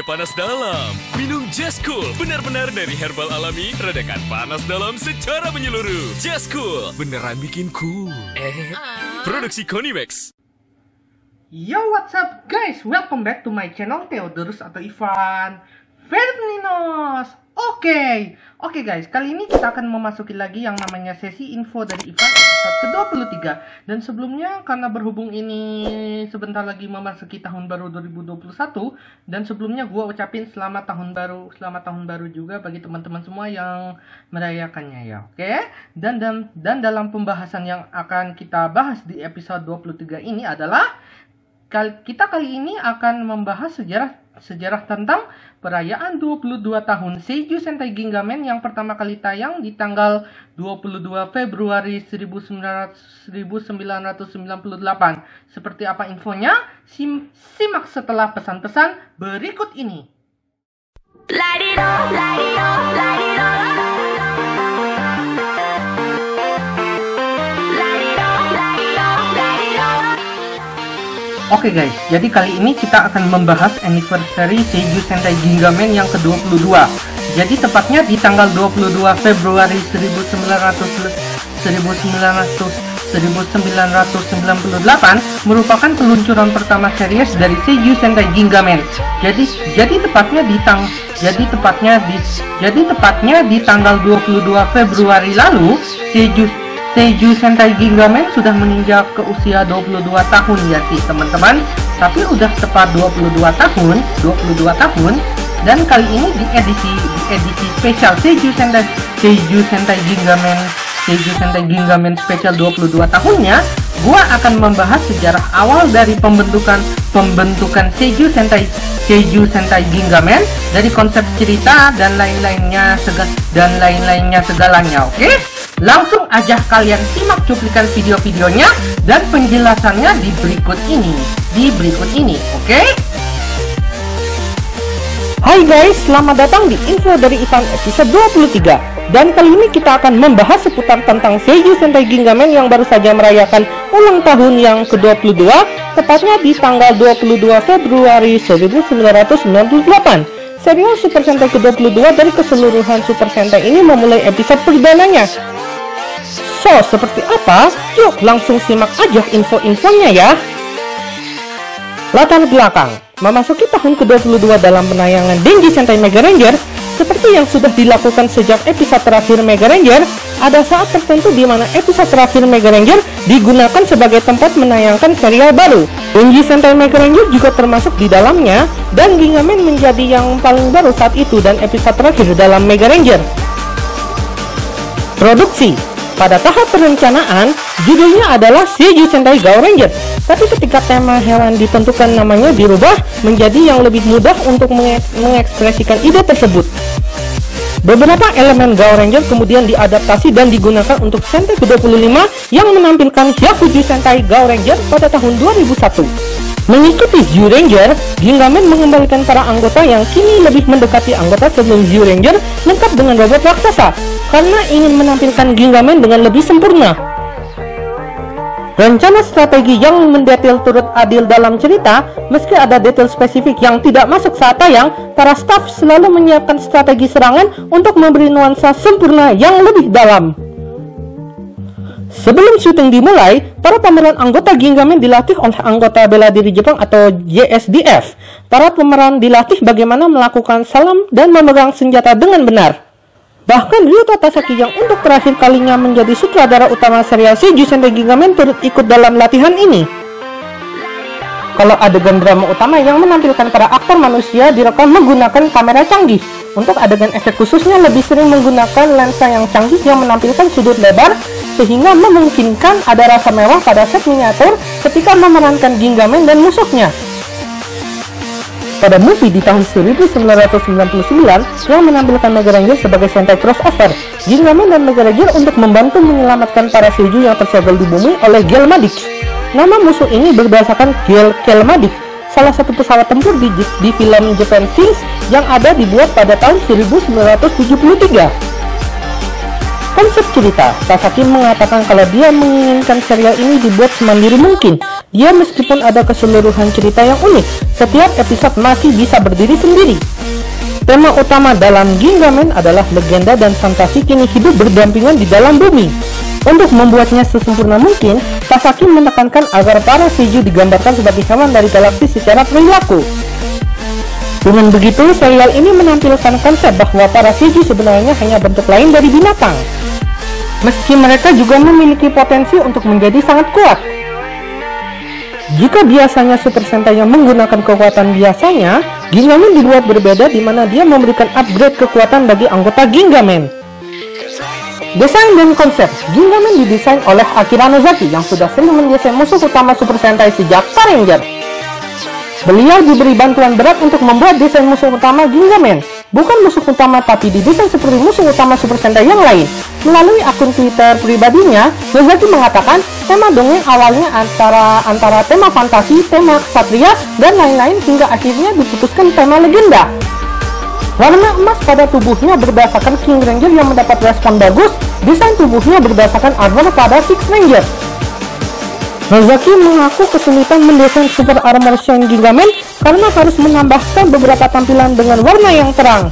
panas dalam. Minum Just Cool, benar-benar dari herbal alami, redakan panas dalam secara menyeluruh. Just Cool, beneran bikin cool. Produksi Konimax. Yo, what's up guys? Welcome back to my channel Theodorus atau Ivan Ferdinand. Oke guys, kali ini kita akan memasuki lagi yang namanya sesi info dari Ivan episode ke-23. Dan sebelumnya, karena berhubung ini sebentar lagi memasuki tahun baru 2021, dan sebelumnya gue ucapin selamat tahun baru juga bagi teman-teman semua yang merayakannya ya, oke? Dan dalam pembahasan yang akan kita bahas di episode 23 ini adalah kita kali ini akan membahas sejarah tentang perayaan 22 tahun Seiju Sentai Gingamen yang pertama kali tayang di tanggal 22 Februari 1998. Seperti apa infonya? Simak setelah pesan-pesan berikut ini. Oke guys, jadi kali ini kita akan membahas anniversary Seiju Sentai Gingamen yang ke-22. Jadi tepatnya di tanggal 22 Februari 1998 merupakan peluncuran pertama series dari Seiju Sentai Gingamen. Jadi tepatnya di tanggal 22 Februari lalu Seiju Sentai Gingamen sudah menginjak ke usia 22 tahun ya sih teman-teman. Tapi udah tepat 22 tahun. Dan kali ini di edisi spesial Seiju Sentai Gingamen spesial 22 tahunnya, gua akan membahas sejarah awal dari pembentukan Seiju Sentai Gingamen, dari konsep cerita dan lain-lainnya segalanya, oke? Langsung aja kalian simak cuplikan video-videonya dan penjelasannya di berikut ini, oke? Hai guys, selamat datang di info dari Ivan episode 23. Dan kali ini kita akan membahas seputar tentang Seiju Sentai Gingamen yang baru saja merayakan ulang tahun yang ke-22, tepatnya di tanggal 22 Februari 1998. Serial Super Sentai ke-22 dari keseluruhan Super Sentai ini memulai episode perdananya. So, seperti apa? Yuk langsung simak aja info-infonya ya. Latar belakang. Memasuki tahun ke-22 dalam penayangan Denji Sentai Mega Ranger, seperti yang sudah dilakukan sejak episode terakhir Mega Ranger, ada saat tertentu di mana episode terakhir Mega Ranger digunakan sebagai tempat menayangkan serial baru. Denji Sentai Mega Ranger juga termasuk di dalamnya, dan Gingamen menjadi yang paling baru saat itu dan episode terakhir dalam Mega Ranger. Produksi. Pada tahap perencanaan, judulnya adalah Seiju Sentai Gao Ranger. Tapi ketika tema hewan ditentukan, namanya dirubah menjadi yang lebih mudah untuk mengekspresikan ide tersebut. Beberapa elemen Gao Ranger kemudian diadaptasi dan digunakan untuk Sentai ke-25 yang menampilkan Hyakuju Sentai Gao Ranger pada tahun 2001. Mengikuti Zyu Ranger, Gingamen mengembalikan para anggota yang kini lebih mendekati anggota sebelum Zyu Ranger lengkap dengan robot raksasa, karena ingin menampilkan Gingamen dengan lebih sempurna. Rencana strategi yang mendetail turut adil dalam cerita. Meski ada detail spesifik yang tidak masuk saat tayang, para staf selalu menyiapkan strategi serangan untuk memberi nuansa sempurna yang lebih dalam. Sebelum syuting dimulai, para pemeran anggota Gingamen dilatih oleh anggota bela diri Jepang atau JSDF. Para pemeran dilatih bagaimana melakukan salam dan memegang senjata dengan benar. Bahkan Ryuta Tasaki yang untuk terakhir kalinya menjadi sutradara utama serial Seiju Sentai Gingamen turut ikut dalam latihan ini. Kalau adegan drama utama yang menampilkan para aktor manusia direkam menggunakan kamera canggih. Untuk adegan efek khususnya lebih sering menggunakan lensa yang canggih yang menampilkan sudut lebar, sehingga memungkinkan ada rasa mewah pada set miniatur ketika memerankan Gingamen dan musuhnya. Pada movie di tahun 1999 yang menampilkan Mega Ranger sebagai Sentai crossover, Gingamen dan Mega Ranger untuk membantu menyelamatkan para Seiju yang tersegel di bumi oleh Gelmadix. Nama musuh ini berdasarkan Gelmadix, salah satu pesawat tempur di film Japan Things yang ada dibuat pada tahun 1973. Konsep cerita, Sasaki mengatakan kalau dia menginginkan serial ini dibuat semandiri mungkin. Dia meskipun ada keseluruhan cerita yang unik, setiap episode masih bisa berdiri sendiri. Tema utama dalam Gingaman adalah legenda dan fantasi kini hidup berdampingan di dalam bumi. Untuk membuatnya sesempurna mungkin, Sasaki menekankan agar para seiju digambarkan sebagai hewan dari galaksi secara perilaku. Dengan begitu, serial ini menampilkan konsep bahwa para seiju sebenarnya hanya bentuk lain dari binatang. Meski mereka juga memiliki potensi untuk menjadi sangat kuat. Jika biasanya Super Sentai yang menggunakan kekuatan biasanya, Gingaman dibuat berbeda di mana dia memberikan upgrade kekuatan bagi anggota Gingaman. Desain dan konsep Gingaman didesain oleh Akira Nozaki yang sudah sering mendesain musuh utama Super Sentai sejak Power Ranger. Beliau diberi bantuan berat untuk membuat desain musuh utama Gingaman. Bukan musuh utama, tapi didesain seperti musuh utama Super Sentai yang lain. Melalui akun Twitter pribadinya, Nozaki mengatakan tema dongeng awalnya antara tema fantasi, tema ksatria, dan lain-lain hingga akhirnya diputuskan tema legenda. Warna emas pada tubuhnya berdasarkan King Ranger yang mendapat respon bagus. Desain tubuhnya berdasarkan armor pada Six Ranger. Nozaki mengaku kesulitan mendesain Super Armor Shine Gingaman karena harus menambahkan beberapa tampilan dengan warna yang terang.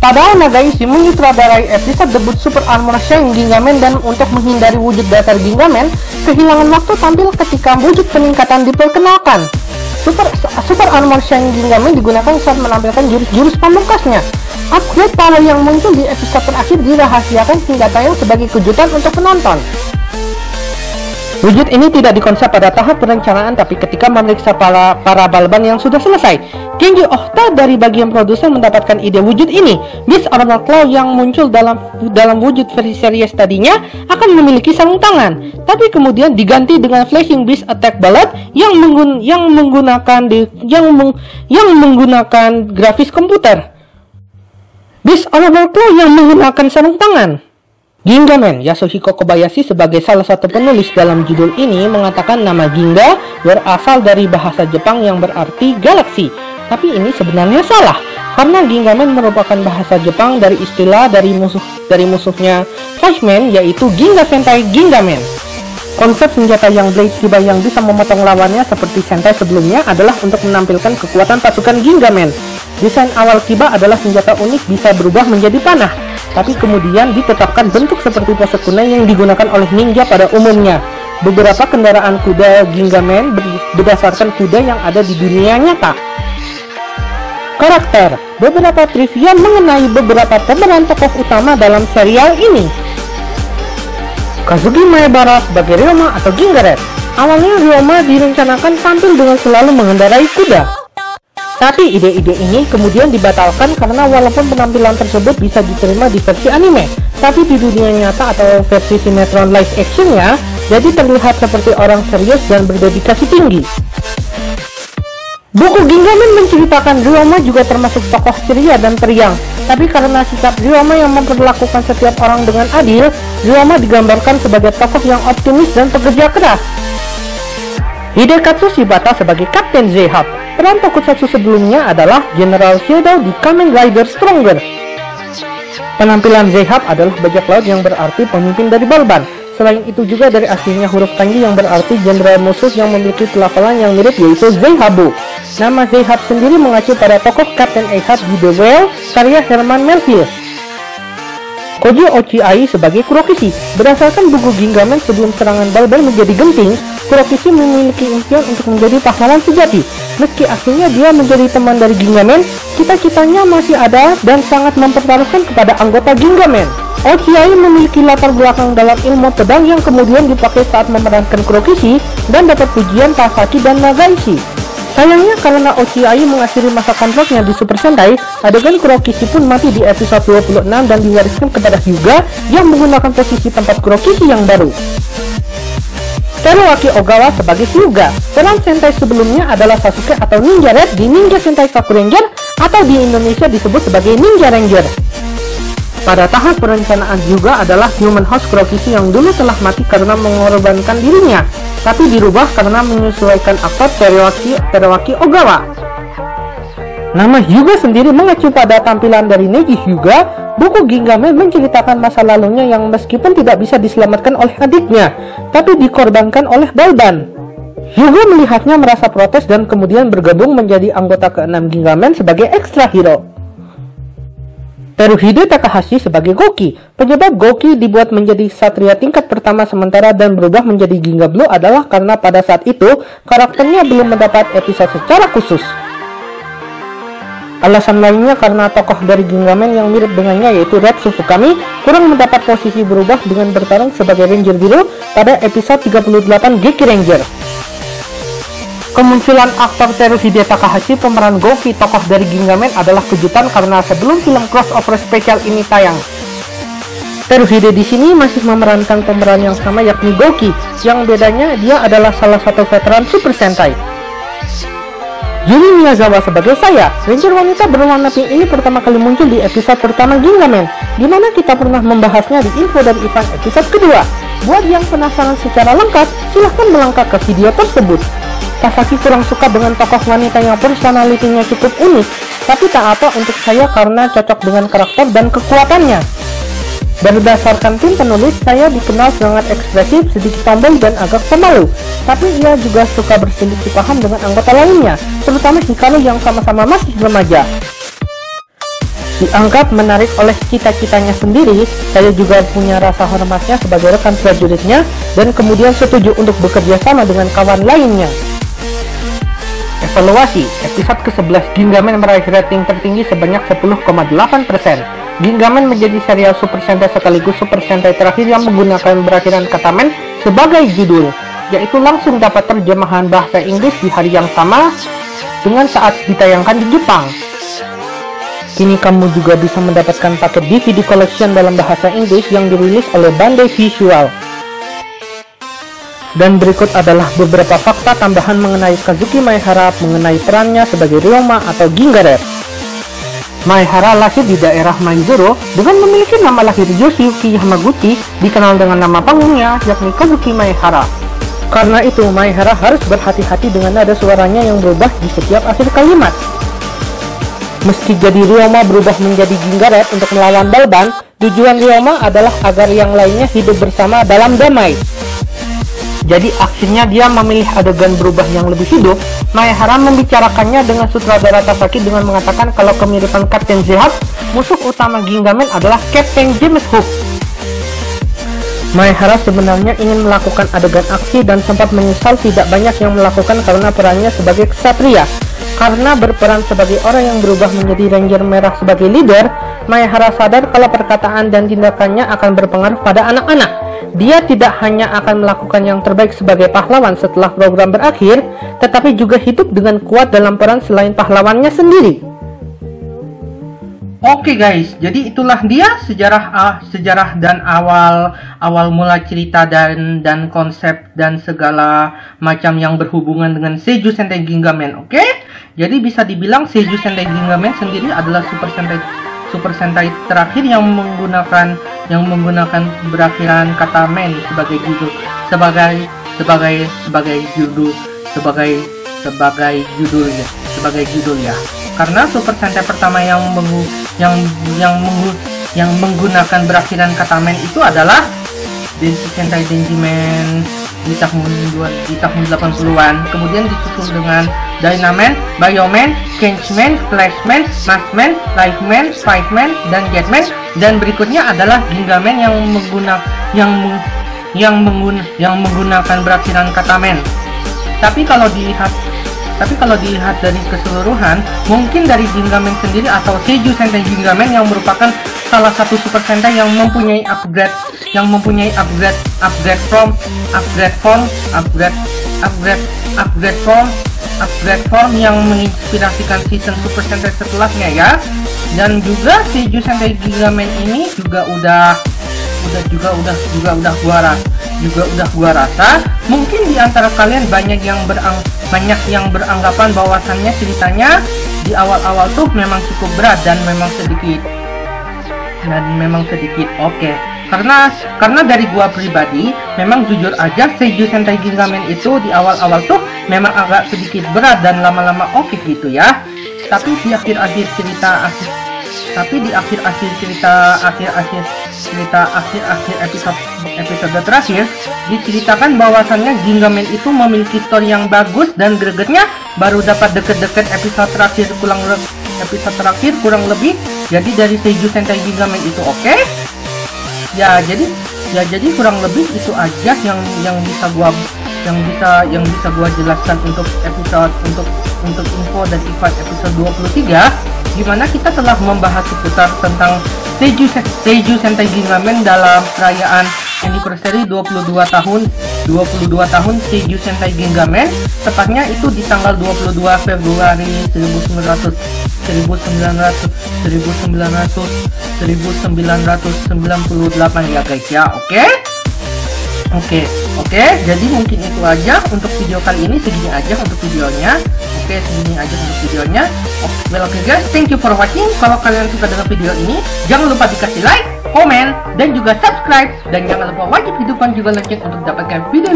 Padahal Nagaishi menyutradarai episode debut Super Armor Shine Gingaman dan untuk menghindari wujud dasar Gingaman, kehilangan waktu tampil ketika wujud peningkatan diperkenalkan. Super Armor Shine Gingaman digunakan saat menampilkan jurus-jurus pamungkasnya. Upgrade power yang muncul di episode terakhir dirahasiakan hingga tayang sebagai kejutan untuk penonton. Wujud ini tidak dikonsep pada tahap perencanaan, tapi ketika memeriksa para balaban yang sudah selesai. Kenji Ohta dari bagian produser mendapatkan ide wujud ini. Beast Armor Claw yang muncul dalam wujud versi series tadinya akan memiliki sarung tangan, tapi kemudian diganti dengan Flashing Beast Attack Ballad yang menggunakan grafis komputer. Beast Armor Claw yang menggunakan sarung tangan. Gingaman, Yasuhiko Kobayashi sebagai salah satu penulis dalam judul ini mengatakan nama Ginga berasal dari bahasa Jepang yang berarti galaksi. Tapi ini sebenarnya salah, karena Gingaman merupakan bahasa Jepang dari istilah dari musuhnya Flashman, yaitu Ginga Sentai Gingaman. Konsep senjata yang Blade Kiba yang bisa memotong lawannya seperti Sentai sebelumnya adalah untuk menampilkan kekuatan pasukan Gingaman. Desain awal Kiba adalah senjata unik bisa berubah menjadi panah, tapi kemudian ditetapkan bentuk seperti pose kunai yang digunakan oleh ninja pada umumnya. Beberapa kendaraan kuda Gingaman berdasarkan kuda yang ada di dunia nyata. Karakter, beberapa trivia mengenai beberapa pemeran tokoh utama dalam serial ini. Kazuki Maebara sebagai Ryoma atau Gingaret. Awalnya Ryoma direncanakan tampil dengan selalu mengendarai kuda. Tapi ide-ide ini kemudian dibatalkan karena walaupun penampilan tersebut bisa diterima di versi anime, tapi di dunia nyata atau versi sinetron live actionnya, jadi terlihat seperti orang serius dan berdedikasi tinggi. Buku Gingaman menceritakan Ryoma juga termasuk tokoh ceria dan periang, tapi karena sikap Ryoma yang memperlakukan setiap orang dengan adil, Ryoma digambarkan sebagai tokoh yang optimis dan pekerja keras. Hidekatsu Shibata sebagai Kapten Zehab. Peran tokusatsu sebelumnya adalah General Shadow di Kamen Rider Stronger. Penampilan Zehab adalah bajak laut yang berarti pemimpin dari Balban. Selain itu juga dari aslinya huruf kanji yang berarti jenderal musuh yang memiliki pelafalan yang mirip, yaitu Zeihabu. Nama Zehab sendiri mengacu pada tokoh Kapten Ahab di The Whale karya Herman Melville. Koji Ochiai sebagai Kurokishi. Berdasarkan buku Gingaman sebelum serangan Balban menjadi genting, Kurokishi memiliki impian untuk menjadi pahlawan sejati. Meski akhirnya dia menjadi teman dari Gingaman, cita-citanya masih ada dan sangat mempertaruhkan kepada anggota Gingaman. Ochiai memiliki latar belakang dalam ilmu pedang yang kemudian dipakai saat memerankan Kurokishi dan dapat pujian Sasaki dan Nagaishi. Sayangnya karena Ochiai mengakhiri masa kontraknya di Super Sentai, adegan Kurokishi pun mati di episode 26 dan diwariskan kepada Hyuga yang menggunakan posisi tempat Kurokishi yang baru. Teruaki Ogawa sebagai Hyuga. Peran Sentai sebelumnya adalah Sasuke atau Ninja Red di Ninja Sentai Sakuranger atau di Indonesia disebut sebagai Ninja Ranger. Pada tahap perencanaan Hyuga adalah Human House Kurokishi yang dulu telah mati karena mengorbankan dirinya, tapi dirubah karena menyesuaikan aktor Teruaki Ogawa. Nama Hyuga sendiri mengacu pada tampilan dari Neji Hyuga, Buku Gingaman menceritakan masa lalunya yang meskipun tidak bisa diselamatkan oleh adiknya, tapi dikorbankan oleh Balban. Hyuga melihatnya merasa protes dan kemudian bergabung menjadi anggota ke-6 Gingaman sebagai extra hero. Teruhide Takahashi sebagai Goki. Penyebab Goki dibuat menjadi satria tingkat pertama sementara dan berubah menjadi Ginga Blue adalah karena pada saat itu karakternya belum mendapat episode secara khusus. Alasan lainnya karena tokoh dari Gingaman yang mirip dengannya yaitu Red Suzukami kurang mendapat posisi berubah dengan bertarung sebagai Ranger Biru pada episode 38 Geki Ranger. Kemunculan aktor Teruhide Takahashi pemeran Goki tokoh dari Gingaman adalah kejutan karena sebelum film crossover spesial ini tayang, Teruhide di sini masih memerankan pemeran yang sama yakni Goki, yang bedanya dia adalah salah satu veteran Super Sentai. Yumi Miyazawa sebagai saya, Ranger wanita berwarna pink ini pertama kali muncul di episode pertama Gingaman, di mana kita pernah membahasnya di info dari event episode kedua. Buat yang penasaran secara lengkap, silahkan melangkah ke video tersebut. Tasaki kurang suka dengan tokoh wanita yang personalitinya cukup unik, tapi tak apa untuk saya karena cocok dengan karakter dan kekuatannya. Berdasarkan tim penulis, saya dikenal sangat ekspresif, sedikit tomboy dan agak pemalu, tapi ia juga suka berselisih paham dengan anggota lainnya, terutama Hikaru yang sama-sama masih remaja. Dianggap menarik oleh cita-citanya sendiri, saya juga punya rasa hormatnya sebagai rekan prajuritnya dan kemudian setuju untuk bekerja sama dengan kawan lainnya. Evaluasi, episode ke-11 Gingaman meraih rating tertinggi sebanyak 10,8%. Gingaman menjadi serial Super Sentai sekaligus Super Sentai terakhir yang menggunakan berakhiran kata men sebagai judul, yaitu langsung dapat terjemahan bahasa Inggris di hari yang sama dengan saat ditayangkan di Jepang. Kini kamu juga bisa mendapatkan paket DVD collection dalam bahasa Inggris yang dirilis oleh Bandai Visual. Dan berikut adalah beberapa fakta tambahan mengenai Kazuki Maehara mengenai perannya sebagai Ryoma atau Gingaret. Maehara lahir di daerah Maizuru dengan memiliki nama lahir Yoshiyuki Yamaguchi, dikenal dengan nama panggungnya yakni Kazuki Maehara. Karena itu, Maehara harus berhati-hati dengan nada suaranya yang berubah di setiap akhir kalimat. Meski jadi Ryoma berubah menjadi Gingaret untuk melawan Balban, tujuan Ryoma adalah agar yang lainnya hidup bersama dalam damai. Jadi akhirnya dia memilih adegan berubah yang lebih hidup. Maehara membicarakannya dengan sutradara Tasaki dengan mengatakan kalau kemiripan Kapten Zehat, musuh utama Gingaman adalah Kapten James Hook. Maehara sebenarnya ingin melakukan adegan aksi dan sempat menyesal tidak banyak yang melakukan karena perannya sebagai ksatria. Karena berperan sebagai orang yang berubah menjadi Ranger Merah sebagai leader, Maehara sadar kalau perkataan dan tindakannya akan berpengaruh pada anak-anak. Dia tidak hanya akan melakukan yang terbaik sebagai pahlawan setelah program berakhir, tetapi juga hidup dengan kuat dalam peran selain pahlawannya sendiri. Oke guys, jadi itulah dia sejarah dan awal mula cerita dan konsep dan segala macam yang berhubungan dengan Seiju Sentai Gingaman. Oke? Jadi bisa dibilang Seiju Sentai Gingaman sendiri adalah Super Sentai terakhir yang menggunakan berakhiran kata men sebagai judul sebagai judul ya. Karena Super Sentai pertama yang menggunakan berakhiran kata men itu adalah Denshi Sentai Denjiman di tahun 80-an, kemudian disusul dengan Dynaman, Bioman, Changeman, Flashman, Maskman, Lifeman, Spiderman, dan Jetman, dan berikutnya adalah Gingaman yang menggunakan berakhiran kata men. Tapi kalau dilihat dari keseluruhan, mungkin dari Gingaman sendiri atau Seiju Sentai Gingaman yang merupakan salah satu Super Sentai yang mempunyai upgrade form yang menginspirasikan season Super Sentai setelahnya ya. Dan juga Seiju Sentai Gingaman ini juga udah gua rasa mungkin di antara kalian banyak yang beranggapan bahwasannya ceritanya di awal-awal tuh memang cukup berat dan memang sedikit oke. Karena dari gua pribadi memang jujur aja Seiju Sentai Gingaman itu di awal-awal tuh memang agak sedikit berat dan lama-lama oke gitu ya. Tapi di akhir-akhir cerita Tapi di akhir-akhir episode terakhir diceritakan bahwasannya Gingaman itu memiliki story yang bagus dan gregetnya baru dapat deket-deket episode terakhir kurang lebih. Jadi dari Seiju Sentai Gingaman itu oke. Ya jadi kurang lebih itu aja yang bisa gua jelaskan untuk episode untuk info dan event episode 23, dimana kita telah membahas seputar tentang Seiju Sentai Gingaman dalam perayaan anniversary 22 tahun Seiju Sentai Gingaman, tepatnya itu di tanggal 22 Februari 1998 ya guys ya. Oke, jadi mungkin itu aja untuk video kali ini, segini aja untuk videonya. Well, oke guys, thank you for watching. Kalau kalian suka dengan video ini, jangan lupa dikasih like, komen, dan juga subscribe. Dan jangan lupa wajib hidupkan juga lonceng untuk dapatkan video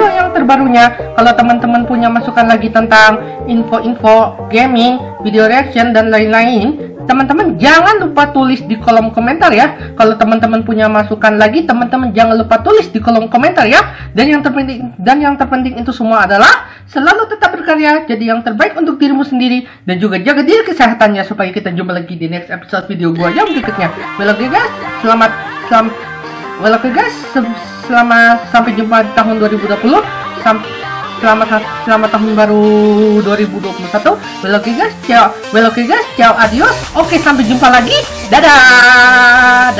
yang terbarunya. Kalau teman-teman punya masukan lagi tentang info-info gaming, video reaction, dan lain-lain, teman-teman jangan lupa tulis di kolom komentar ya. Kalau teman-teman punya masukan lagi, teman-teman jangan lupa tulis di kolom komentar ya. Dan yang terpenting itu semua adalah selalu tetap berkarya, jadi yang terbaik untuk dirimu sendiri, dan juga jaga diri kesehatannya, supaya kita jumpa lagi di next episode video gua yang berikutnya. Well, oke guys, selamat sampai jumpa di tahun 2020. Selamat tahun baru 2021. Well, oke guys, ciao, adios. Oke, sampai jumpa lagi. Dadah.